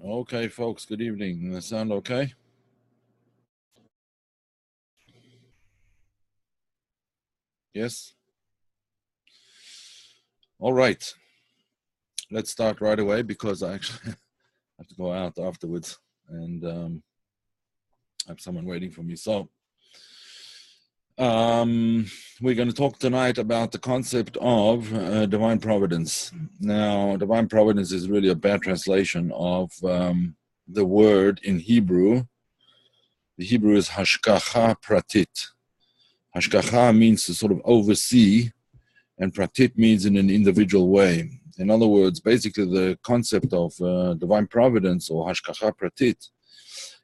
Okay, folks, good evening. Does that sound okay? Yes? All right. Let's start right away because I actually have to go out afterwards and I have someone waiting for me. So, we're going to talk tonight about the concept of divine providence. Now, divine providence is really a bad translation of the word in Hebrew. The Hebrew is hashgacha pratit. Hashgacha means to sort of oversee, and pratit means in an individual way. In other words, basically the concept of divine providence or hashgacha pratit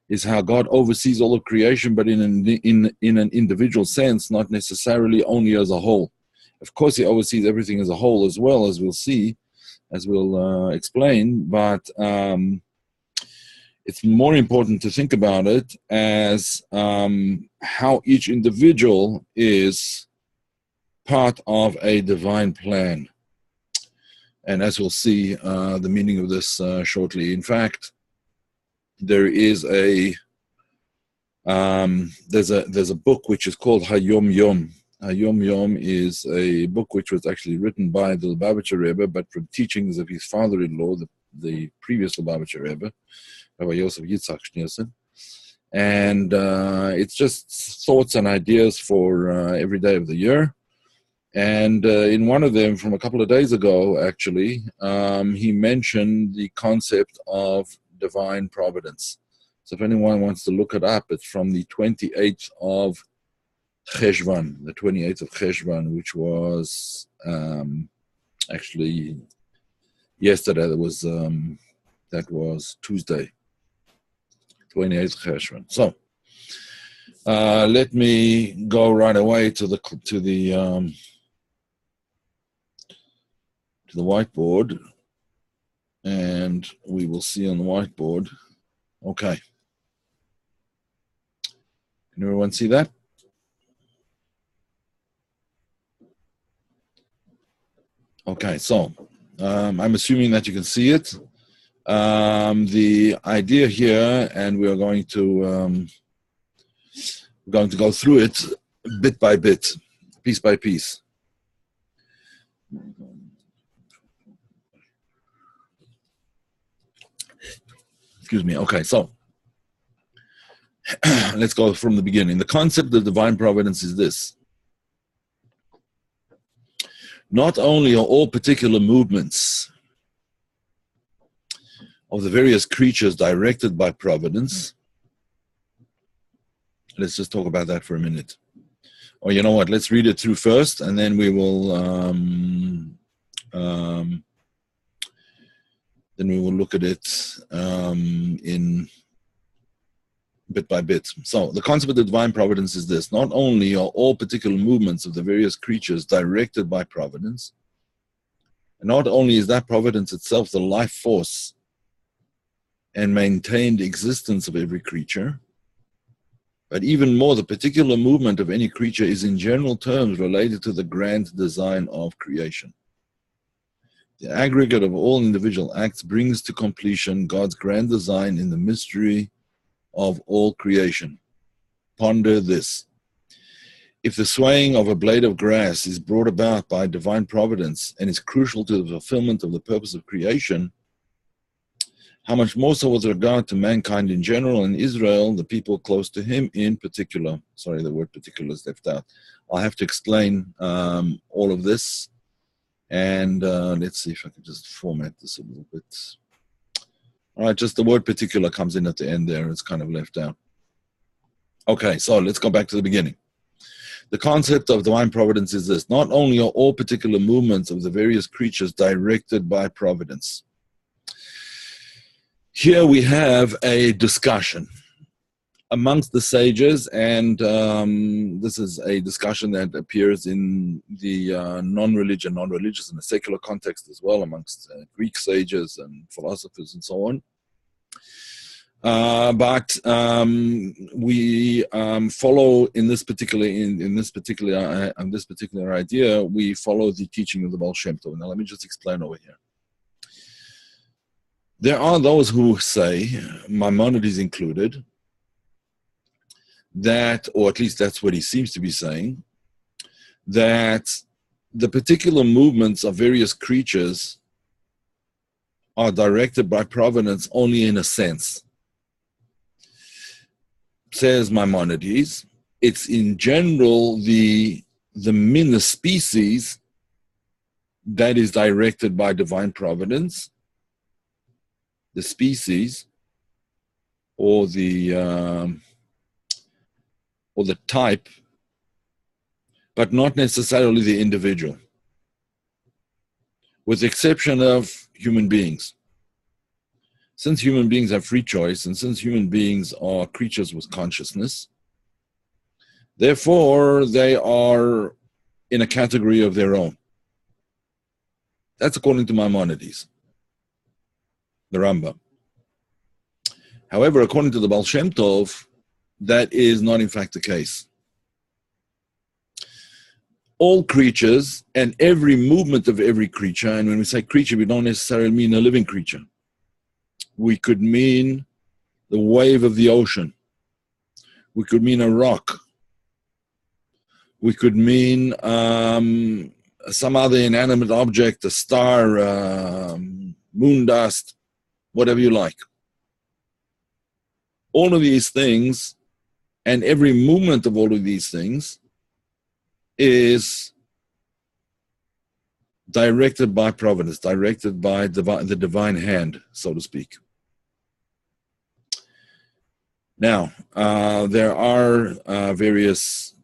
is how God oversees all of creation, but in an individual sense, not necessarily only as a whole. Of course, he oversees everything as a whole as well, as we'll see, as we'll explain, but it's more important to think about it as how each individual is part of a divine plan. And as we'll see, the meaning of this shortly. In fact, there is there's a book which is called Hayom Yom. Hayom Yom is a book which was actually written by the Lubavitcher Rebbe, but from teachings of his father-in-law, the previous Lubavitcher Rebbe, Rabbi Yosef Yitzhak Schneerson. And it's just thoughts and ideas for every day of the year. And in one of them, from a couple of days ago, actually, he mentioned the concept of divine providence. So if anyone wants to look it up, it's from the 28th of Cheshvan, the 28th of Cheshvan, which was actually yesterday. That was Tuesday, 28th Cheshvan. So let me go right away to the whiteboard, and we will see on the whiteboard. Okay. Can everyone see that? Okay, so I'm assuming that you can see it. The idea here, and we're going to go through it bit by bit, piece by piece. Excuse me. Okay, so let's go from the beginning. The concept of divine providence is this. Not only are all particular movements of the various creatures directed by providence, let's just talk about that for a minute. Or you know what, let's read it through first, and then we will look at it in bit by bit. So the concept of divine providence is this. Not only are all particular movements of the various creatures directed by providence, and not only is that providence itself the life force and maintained existence of every creature, but even more, the particular movement of any creature is in general terms related to the grand design of creation. The aggregate of all individual acts brings to completion God's grand design in the mystery of all creation. Ponder this. If the swaying of a blade of grass is brought about by divine providence and is crucial to the fulfillment of the purpose of creation, how much more so with regard to mankind in general and Israel, the people close to him in particular. Sorry, the word particular is left out. I'll have to explain all of this. And let's see if I can just format this a little bit. All right, just the word particular comes in at the end there. It's kind of left out. Okay, so let's go back to the beginning. The concept of divine providence is this. Not only are all particular movements of the various creatures directed by providence. Here we have a discussion amongst the sages, and this is a discussion that appears in the non-religious and the secular context as well, amongst Greek sages and philosophers and so on. But we follow in this particular idea, we follow the teaching of the Baal Shem Tov. Now let me just explain over here. There are those who say, Maimonides included, that, or at least that's what he seems to be saying, that the particular movements of various creatures are directed by providence only in a sense. Says Maimonides, it's in general the species that is directed by divine providence, the species or the type, but not necessarily the individual, with the exception of human beings. Since human beings have free choice, and since human beings are creatures with consciousness, therefore they are in a category of their own. That's according to Maimonides, the Rambam. However, according to the Baal Shem Tov, that is not in fact the case. All creatures and every movement of every creature, and when we say creature, we don't necessarily mean a living creature. We could mean the wave of the ocean. We could mean a rock. We could mean some other inanimate object, a star, moon dust, whatever you like. All of these things and every movement of all of these things is directed by providence, directed by the divine hand, so to speak. Now, there are various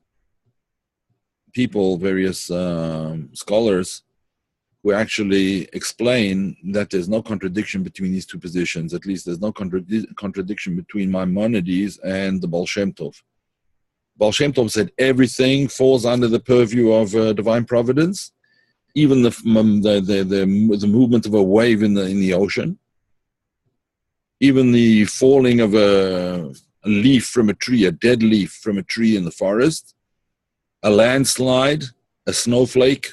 people, various scholars who actually explain that there's no contradiction between these two positions. At least there's no contradiction between Maimonides and the Baal Shem Tov. Baal Shem Tov said everything falls under the purview of divine providence, even the movement of a wave in the ocean, even the falling of a leaf from a tree, a dead leaf from a tree in the forest, a landslide, a snowflake,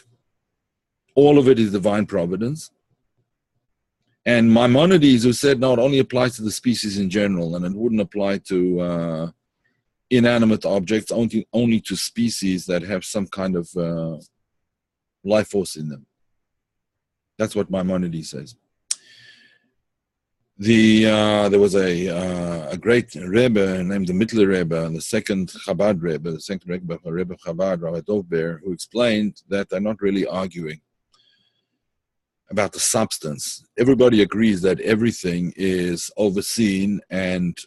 all of it is divine providence. And Maimonides, who said, no, it only applies to the species in general, and it wouldn't apply to inanimate objects, only to species that have some kind of life force in them. That's what Maimonides says. There was a great Rebbe named the Mittler Rebbe, the second Chabad Rebbe, the second Rebbe of Chabad, Rabbi Dov Ber, who explained that they're not really arguing about the substance. Everybody agrees that everything is overseen and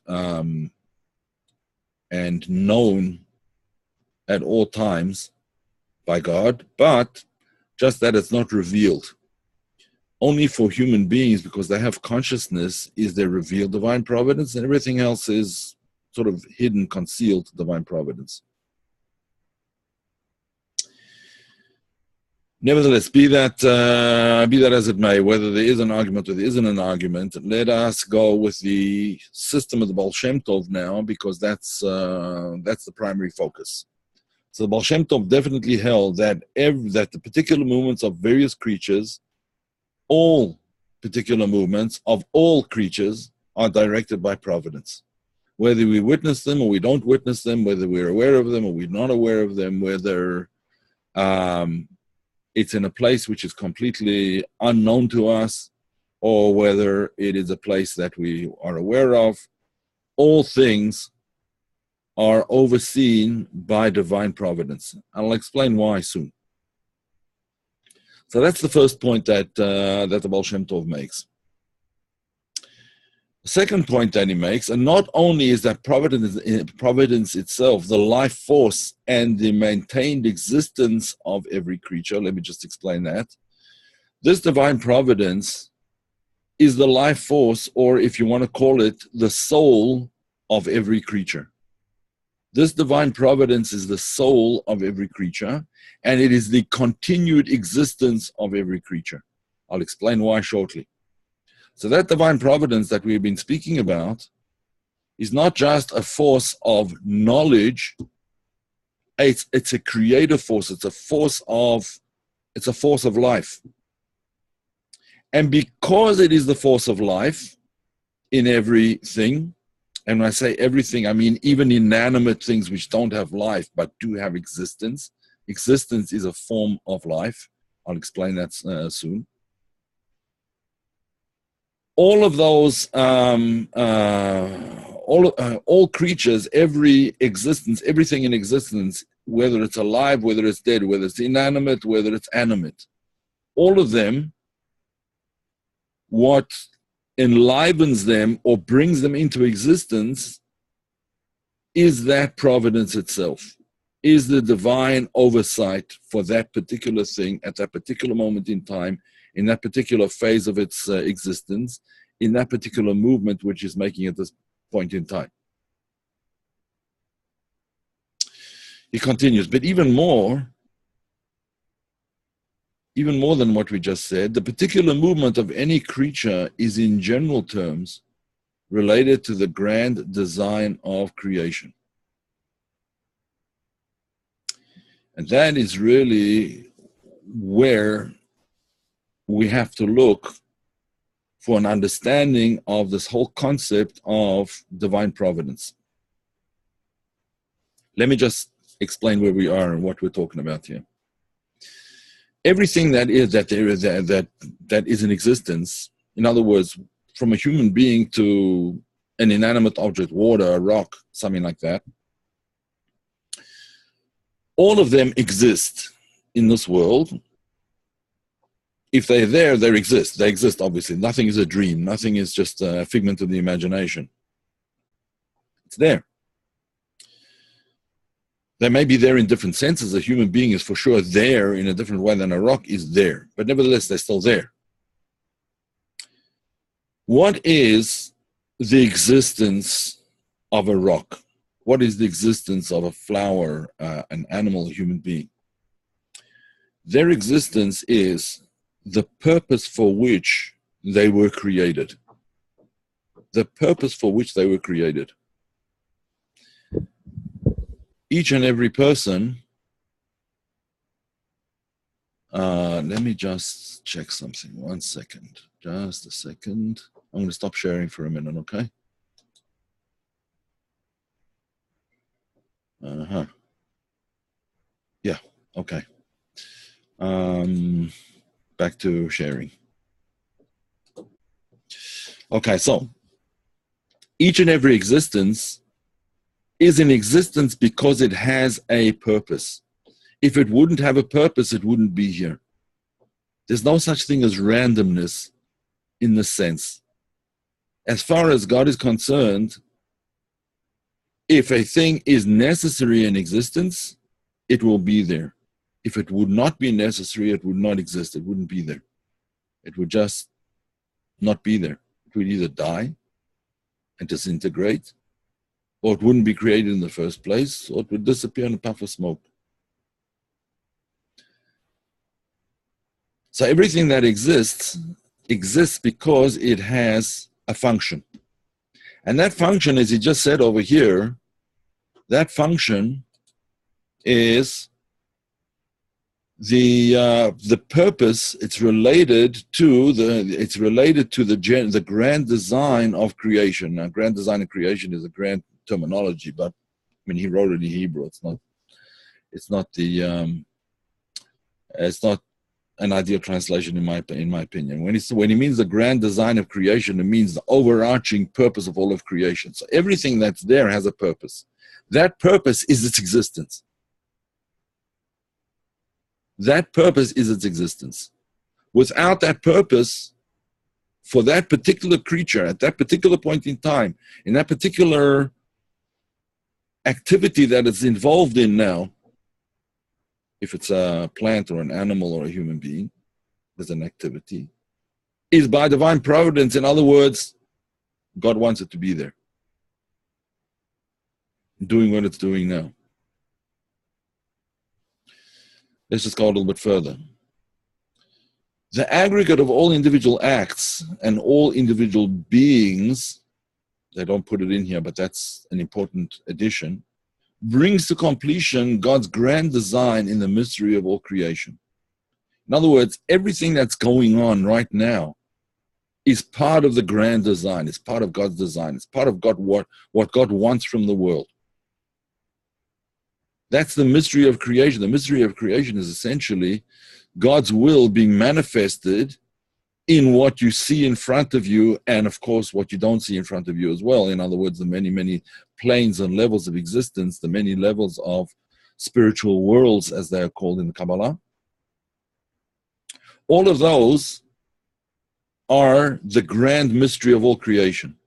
known at all times by God, but just that it's not revealed. Only for human beings, because they have consciousness, is there revealed divine providence, and everything else is sort of hidden, concealed divine providence. Nevertheless, be that as it may, whether there is an argument or there isn't an argument, let us go with the system of the Baal Shem Tov now, because that's the primary focus. So the Baal Shem Tov definitely held that that the particular movements of various creatures, all particular movements of all creatures, are directed by providence. Whether we witness them or we don't witness them, whether we're aware of them or we're not aware of them, whether it's in a place which is completely unknown to us, or whether it is a place that we are aware of, all things are overseen by divine providence. I'll explain why soon. So that's the first point that the Baal Shem Tov makes. The second point that he makes, and not only is that providence itself, the life force and the maintained existence of every creature, let me just explain that. This divine providence is the life force, or if you want to call it, the soul of every creature. This divine providence is the soul of every creature, and it is the continued existence of every creature. I'll explain why shortly. So that divine providence that we've been speaking about is not just a force of knowledge, it's a creative force, it's a force of life. And because it is the force of life in everything, and when I say everything, I mean even inanimate things which don't have life but do have existence. Existence is a form of life. I'll explain that soon. All of those, all creatures, every existence, everything in existence, whether it's alive, whether it's dead, whether it's inanimate, whether it's animate, all of them, what enlivens them or brings them into existence is that providence itself, is the divine oversight for that particular thing at that particular moment in time, in that particular phase of its existence, in that particular movement which is making at this point in time. He continues, but even more than what we just said, the particular movement of any creature is in general terms related to the grand design of creation. And that is really where we have to look for an understanding of this whole concept of divine providence. Let me just explain where we are and what we're talking about here. Everything that is in existence, in other words, from a human being to an inanimate object, water, a rock, something like that, all of them exist in this world. If they're there, they exist. They exist, obviously. Nothing is a dream. Nothing is just a figment of the imagination. It's there. They may be there in different senses. A human being is for sure there in a different way than a rock is there. But nevertheless, they're still there. What is the existence of a rock? What is the existence of a flower, an animal, a human being? Their existence is the purpose for which they were created. The purpose for which they were created. Each and every person, let me just check something, 1 second, just a second. I'm going to stop sharing for a minute, okay? Yeah, okay. Back to sharing. Okay, so each and every existence is in existence because it has a purpose. If it wouldn't have a purpose, it wouldn't be here. There's no such thing as randomness in this sense. As far as God is concerned, if a thing is necessary in existence, it will be there. If it would not be necessary, it would not exist. It wouldn't be there. It would just not be there. It would either die and disintegrate, or it wouldn't be created in the first place, or it would disappear in a puff of smoke. So everything that exists because it has a function. And that function, as he just said over here, that function is the purpose. It's related to the grand design of creation. Now, grand design of creation is a grand terminology, but I mean, he wrote it in Hebrew. It's not an ideal translation in my opinion. When he means the grand design of creation, it means the overarching purpose of all of creation. So everything that's there has a purpose. That purpose is its existence. That purpose is its existence. Without that purpose, for that particular creature, at that particular point in time, in that particular activity that it's involved in now, if it's a plant or an animal or a human being, there's an activity, is by divine providence. In other words, God wants it to be there, doing what it's doing now. Let's just go a little bit further. The aggregate of all individual acts and all individual beings, they don't put it in here, but that's an important addition, brings to completion God's grand design in the mystery of all creation. In other words, everything that's going on right now is part of the grand design. It's part of God's design. It's part of what God wants from the world. That's the mystery of creation. The mystery of creation is essentially God's will being manifested in what you see in front of you, and of course what you don't see in front of you as well. In other words, the many, many planes and levels of existence, the many levels of spiritual worlds, as they are called in the Kabbalah. All of those are the grand mystery of all creation.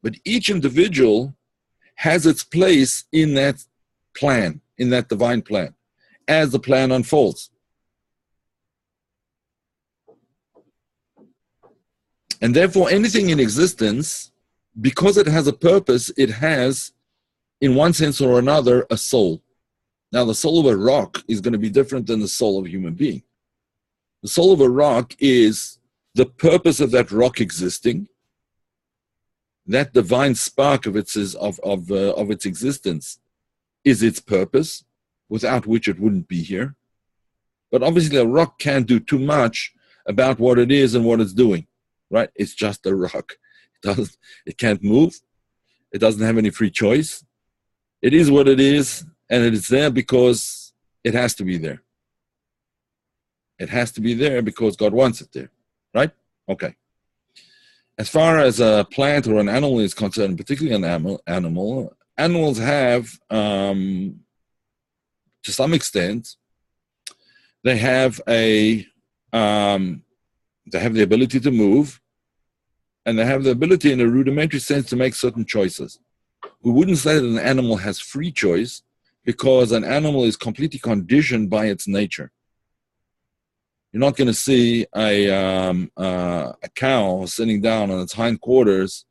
But each individual has its place in that plan, in that divine plan, as the plan unfolds. And therefore, anything in existence, because it has a purpose, it has, in one sense or another, a soul. Now, the soul of a rock is going to be different than the soul of a human being. The soul of a rock is the purpose of that rock existing, that divine spark of its existence is its purpose, without which it wouldn't be here. But obviously, a rock can't do too much about what it is and what it's doing. Right? It's just a rock. It can't move. It doesn't have any free choice. It is what it is, and it is there because it has to be there. It has to be there because God wants it there. Right? Okay. As far as a plant or an animal is concerned, particularly an animal, animals have, to some extent, they have the ability to move, and they have the ability in a rudimentary sense to make certain choices. We wouldn't say that an animal has free choice, because an animal is completely conditioned by its nature. You're not going to see a cow sitting down on its hindquarters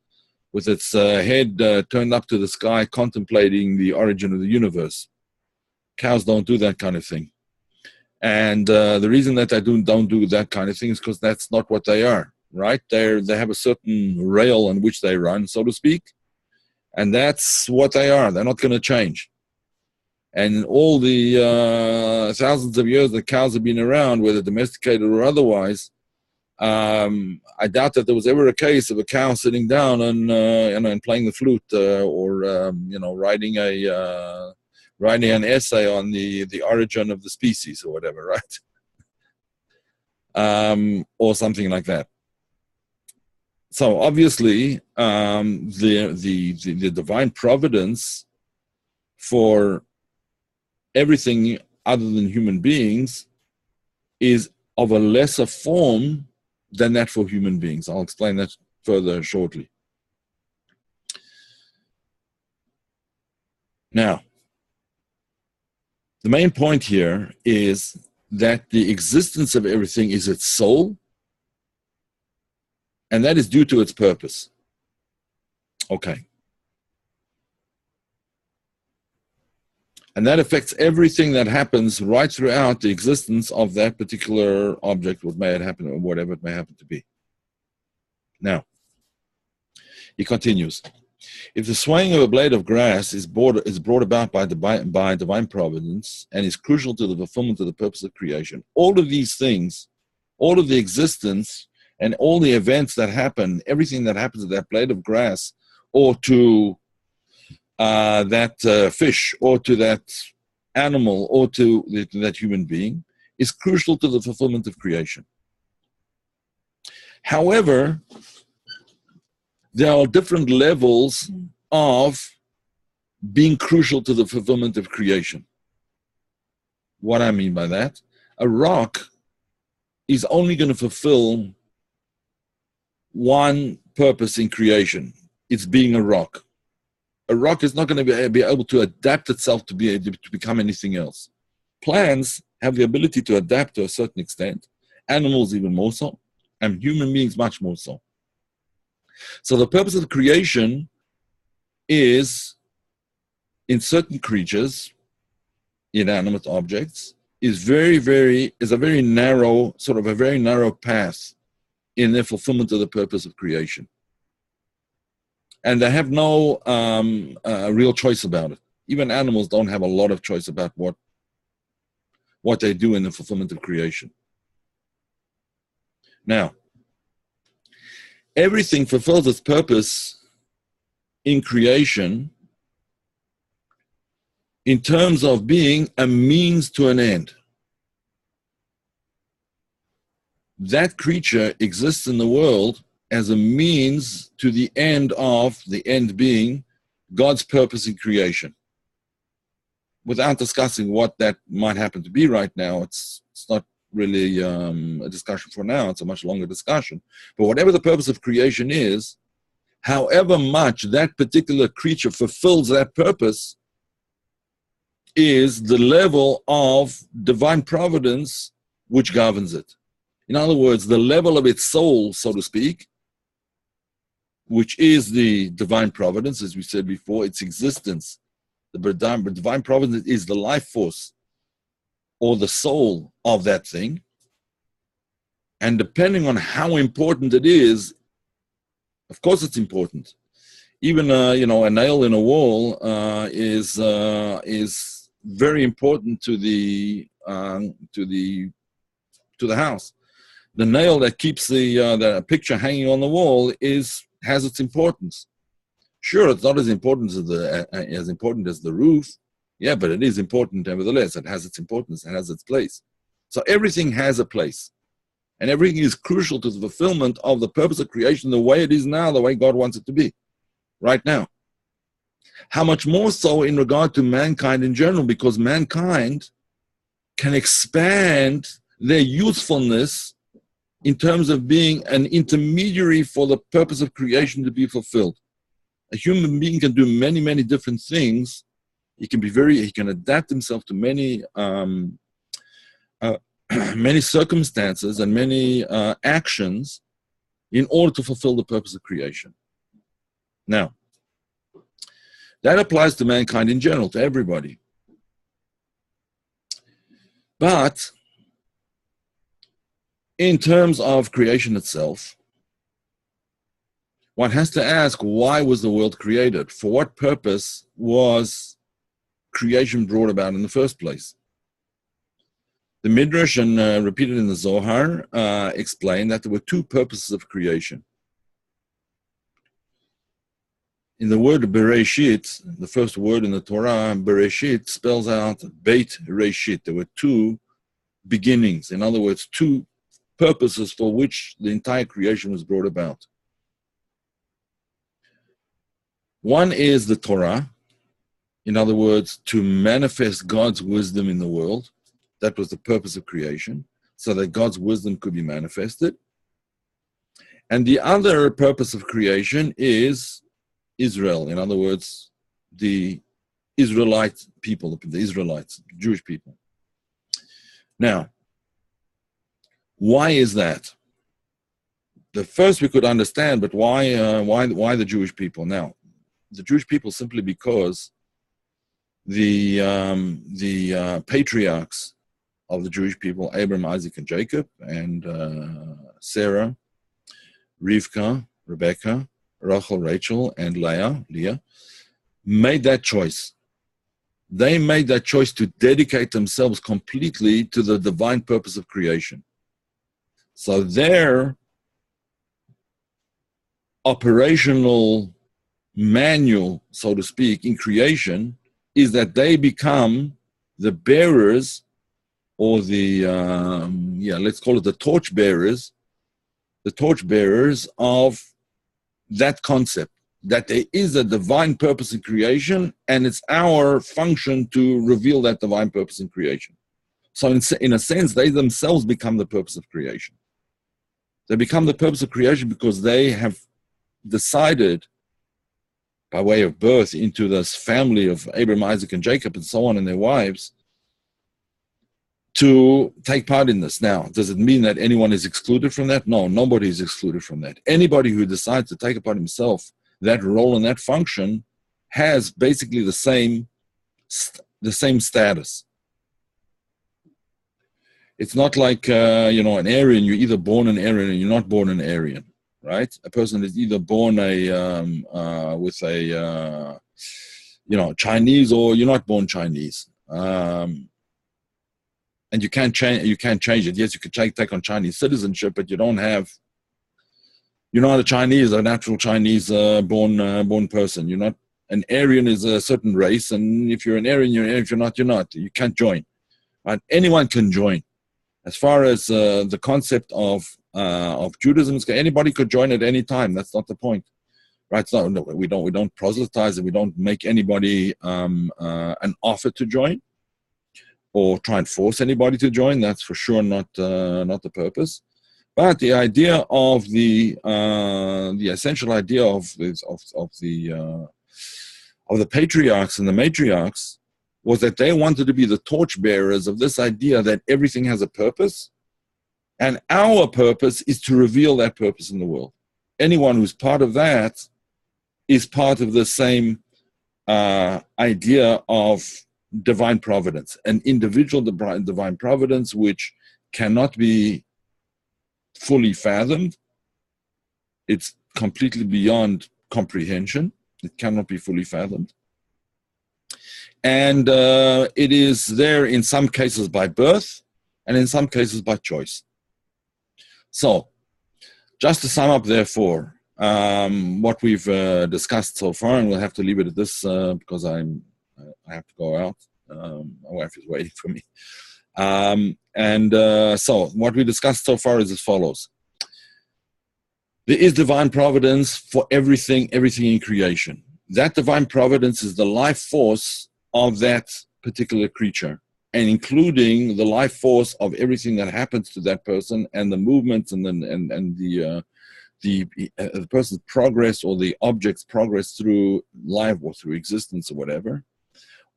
with its head turned up to the sky contemplating the origin of the universe. Cows don't do that kind of thing. And the reason that they don't do that kind of thing is because that's not what they are, right? They have a certain rail on which they run, so to speak, and that's what they are. They're not going to change. And all the thousands of years that cows have been around, whether domesticated or otherwise, I doubt that there was ever a case of a cow sitting down and playing the flute or writing an essay on the origin of the species or whatever, right? Or something like that. So obviously, the divine providence for everything other than human beings is of a lesser form than that for human beings. I'll explain that further shortly. Now, the main point here is that the existence of everything is its soul, and that is due to its purpose. Okay. And that affects everything that happens right throughout the existence of that particular object, what may happen, or whatever it may happen to be. Now, he continues. If the swaying of a blade of grass is brought about by divine providence and is crucial to the fulfillment of the purpose of creation, all of these things, all of the existence and all the events that happen, everything that happens to that blade of grass or to that fish or to that animal or to that human being is crucial to the fulfillment of creation. However, there are different levels of being crucial to the fulfillment of creation. What I mean by that, a rock is only going to fulfill one purpose in creation. It's being a rock. A rock is not going to be able to adapt itself to become anything else. Plants have the ability to adapt to a certain extent, animals even more so, and human beings much more so. So the purpose of creation is, in certain creatures, inanimate objects, is a very narrow, sort of a very narrow path in their fulfillment of the purpose of creation. And they have no real choice about it. Even animals don't have a lot of choice about what they do in the fulfillment of creation. Now, everything fulfills its purpose in creation in terms of being a means to an end. That creature exists in the world as a means to the end of, the end being God's purpose in creation. Without discussing what that might happen to be right now, it's not really a discussion for now. It's a much longer discussion. But whatever the purpose of creation is, however much that particular creature fulfills that purpose is the level of divine providence which governs it. In other words, the level of its soul, so to speak, which is the divine providence, as we said before, its existence. The divine providence is the life force or the soul of that thing. And depending on how important it is, of course it's important. Even a nail in a wall is very important to the house. The nail that keeps the picture hanging on the wall has its importance. Sure, it's not as important as the roof, yeah, but it is important nevertheless. It has its importance, it has its place. So everything has a place, and everything is crucial to the fulfillment of the purpose of creation, the way it is now, the way God wants it to be, right now. How much more so in regard to mankind in general, because mankind can expand their usefulness in terms of being an intermediary for the purpose of creation to be fulfilled. A human being can do many, many different things. He can adapt himself to many many circumstances and many actions in order to fulfill the purpose of creation. Now, that applies to mankind in general, to everybody. But in terms of creation itself, one has to ask, why was the world created? For what purpose was creation brought about in the first place? The Midrash, and repeated in the Zohar, explain that there were two purposes of creation. In the word Bereshit, the first word in the Torah, Bereshit spells out Beit Reshit. There were two beginnings. In other words, two purposes for which the entire creation was brought about. One is the Torah, in other words, to manifest God's wisdom in the world. That was the purpose of creation, so that God's wisdom could be manifested. And the other purpose of creation is Israel, in other words, the Israelite people, the Israelites, Jewish people. Now, why is that? The first we could understand, but why the Jewish people? Now, the Jewish people simply because the patriarchs of the Jewish people, Abraham, Isaac, and Jacob, and Sarah, Rivka, Rebecca, Rachel, Rachel, and Leah, made that choice. They made that choice to dedicate themselves completely to the divine purpose of creation. So their operational manual, so to speak, in creation is that they become the bearers, or the, let's call it the torchbearers of that concept, that there is a divine purpose in creation, and it's our function to reveal that divine purpose in creation. So in a sense, they themselves become the purpose of creation. They become the purpose of creation because they have decided, by way of birth into this family of Abraham, Isaac, and Jacob, and so on, and their wives, to take part in this. Now, does it mean that anyone is excluded from that? No, nobody is excluded from that. Anybody who decides to take upon himself that role and that function has basically the same status. It's not like, an Aryan. You're either born an Aryan or you're not born an Aryan, right? A person is either born with a Chinese, or you're not born Chinese. And you can't change it. Yes, you could take on Chinese citizenship, but you don't have you're not a Chinese, a natural Chinese born person. You're not. An Aryan is a certain race, and if you're an Aryan, you're an Aryan. If you're not, you're not. You can't join. Right? Anyone can join. As far as the concept of Judaism, anybody could join at any time. That's not the point, right? So no, we don't proselytize, and we don't make anybody an offer to join, or try and force anybody to join. That's for sure not the purpose. But the idea of the essential idea of the patriarchs and the matriarchs was that they wanted to be the torchbearers of this idea that everything has a purpose, and our purpose is to reveal that purpose in the world. Anyone who's part of that is part of the same idea of divine providence, an individual divine providence which cannot be fully fathomed. It's completely beyond comprehension. It cannot be fully fathomed. And it is there in some cases by birth and in some cases by choice. So, just to sum up, therefore, what we've discussed so far, and we'll have to leave it at this because I have to go out. My wife is waiting for me. So, what we discussed so far is as follows. There is divine providence for everything in creation. That divine providence is the life force of that particular creature, and including the life force of everything that happens to that person, and the movements and the person's progress, or the object's progress through life or through existence or whatever.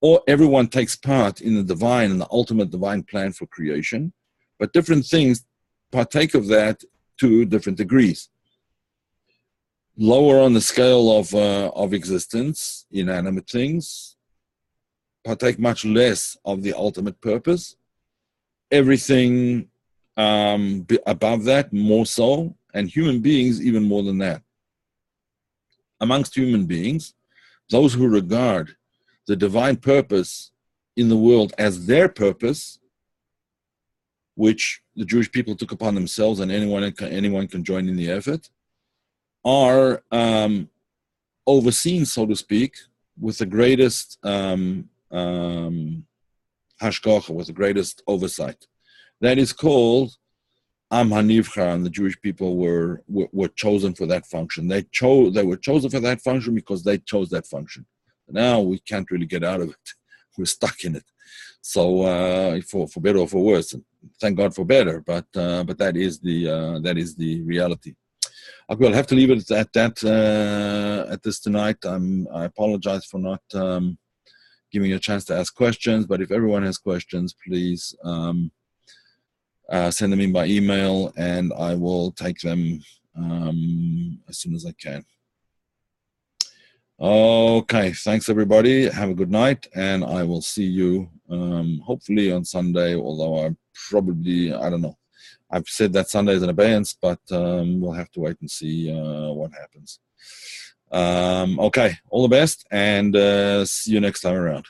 Or everyone takes part in the divine and the ultimate divine plan for creation, but different things partake of that to different degrees. Lower on the scale of existence, inanimate things partake much less of the ultimate purpose. Everything above that, more so, and human beings even more than that. Amongst human beings, those who regard the divine purpose in the world as their purpose, which the Jewish people took upon themselves, and anyone can join in the effort, are overseen, so to speak, with the greatest hashgacha, with the greatest oversight. That is called Am HaNivchar, and the Jewish people were chosen for that function. They were chosen for that function because they chose that function. Now we can't really get out of it. We're stuck in it. So for better or for worse, thank God for better. But that is the reality. Okay, I'll have to leave it at that at this tonight. I apologize for not giving you a chance to ask questions. But if everyone has questions, please send them in by email, and I will take them as soon as I can. Okay, thanks everybody. Have a good night, and I will see you hopefully on Sunday, although I don't know. I've said that Sunday is an abeyance, but we'll have to wait and see what happens. Okay, all the best, and see you next time around.